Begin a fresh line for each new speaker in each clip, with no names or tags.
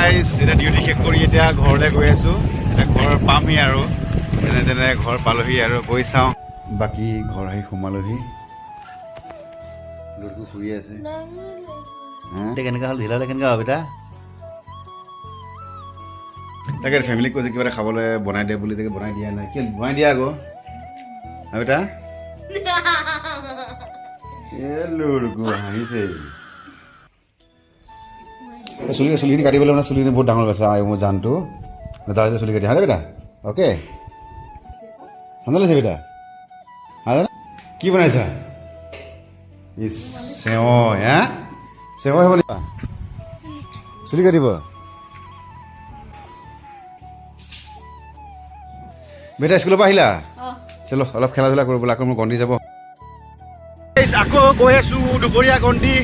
Guys এতিয়া duty শেষ কৰি এতিয়া ঘৰলৈ গৈ আছোঁ। এতিয়া ঘৰ পামহি আৰু যেনে তেনে ঘৰ পালোহি আৰু গৈ চাওঁ। বাকী ঘৰ আহি সোমালোহি। ল'ৰাটো শুই আছে। কেনেকুৱা হ'ল ঢিলা কেনেকুৱা হ'ব বেটা? তাকে ফেমিলিক কৈছে কিবা এটা খাবলৈ বনাই দিয়ে বুলি, তাকে বনাই দিয়া নাই। কি বনাই দিয়া আকৌ বেটা? ল'ৰাটো হাঁহিছে। চুলিখিনি কাটিবলৈ মানে চুলিখিনি বহুত ডাঙৰ হৈছে মোৰ জানটো দাদা চুলি কাটি হা বেটা? অ'কে ঠাণ্ডা লাগিছে বেটা? কি বনাইছা? চেৱৈ হা? চেৱৈ হ'ব নেকি? চুলি কাটিব বেটা? স্কুলৰ পৰা আহিলা? চলো অলপ খেলা ধূলা কৰিব, আকৌ মোৰ গন্তি যাব। আকৌ গৈ আছো দুপৰীয়া গন্তি।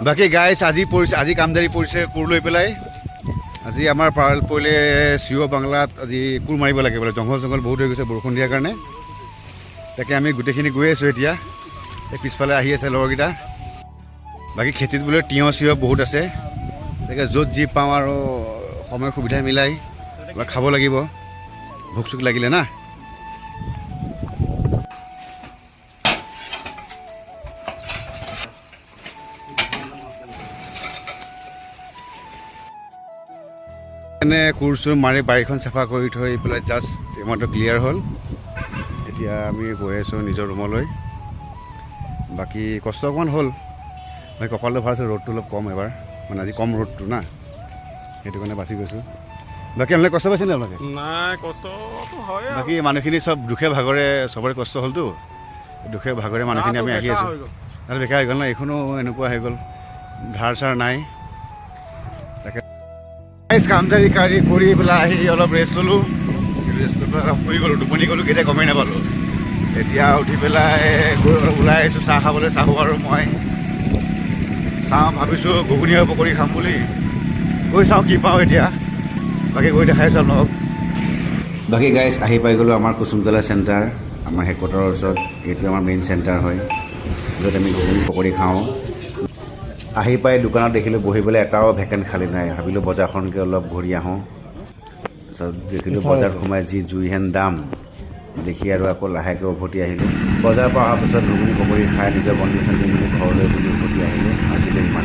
বাকী গাইজ আজি কামদাৰী পৰিছে কোৰ লৈ পেলাই। আজি আমাৰ পাৰাল পৰিলে চিঅ' বাংলাত আজি কোৰ মাৰিব লাগে বোলে। জংঘল বহুত হৈ গৈছে বৰষুণ দিয়াৰ কাৰণে। তাকে আমি গোটেইখিনি গৈ আছোঁ এতিয়া। এই পিছফালে আহি আছে লগৰকেইটা। বাকী খেতিত বোলে তিয়ঁহ চিয়ঁহ বহুত আছে। তাকে য'ত যি পাওঁ আৰু সময় সুবিধা মিলাই খাব লাগিব, ভোক চোক লাগিলে না। এনে কোৰ চোৰ মাৰি বাৰীখন চাফা কৰি থৈ পেলাই জাষ্ট ইমানটো ক্লিয়াৰ হ'ল। এতিয়া আমি গৈ আছোঁ নিজৰ ৰুমলৈ। বাকী কষ্ট অকণমান হ'ল, বাকী কপালটো ভাল আছে, ৰ'দটো অলপ কম এবাৰ, মানে আজি কম ৰ'দটো না, সেইটো কাৰণে বাচি গৈছোঁ। বাকী আপোনালোকে কষ্ট পাইছেনে আপোনালোকে?
নাই, কষ্টটো হয়।
বাকী মানুহখিনি চব দুখে ভাগৰে চবৰে কষ্ট হ'লতো, দুখে ভাগৰে মানুহখিনি আমি আহি আছোঁ। তাতে বেকাৰ হৈ গ'ল ন, এইখনো এনেকুৱা হৈ গ'ল, ধাৰ চাৰ নাই। তাকে কামদাৰী কৰি পেলাই আহি অলপ ৰেষ্ট ল'লোঁ। ৰেষ্ট লৈ পেলাই শুই গ'লোঁ, টোপনি গ'লোঁ, কেতিয়া গমেই নাপালোঁ। এতিয়া উঠি পেলাই গৈ ওলাই আহিছোঁ চাহ খাবলৈ। চাহো আৰু মই চাওঁ, ভাবিছোঁ ঘুগুনি আৰু পকৰি খাম বুলি। গৈ চাওঁ কি পাওঁ এতিয়া, বাকী গৈ দেখাইছোঁ আপোনালোকক। বাকী গাইজ আহি পাই গ'লোঁ আমাৰ কুচুমতলা চেণ্টাৰ, আমাৰ হেডকোৱাৰ্টাৰৰ ওচৰত। এইটো আমাৰ মেইন চেণ্টাৰ হয়, য'ত আমি ঘুগুনি পকৰি খাওঁ। আহি পাই দোকানত দেখিলোঁ বহিবলৈ এটাও ভেকেণ্ট খালী নাই। ভাবিলোঁ বজাৰখনকে অলপ ঘূৰি আহোঁ। তাৰপিছত দেখিলোঁ বজাৰ সোমাই যি জুইহেন দাম দেখি আৰু আকৌ লাহেকৈ উভতি আহিলোঁ। বজাৰৰ পৰা অহাৰ পিছত ঘুগুনি পকৰি খাই নিজৰ বন্ধু চন্ধু মিলি ঘৰলৈ বুলি উভতি আহিলোঁ। আজিলৈ ইমান।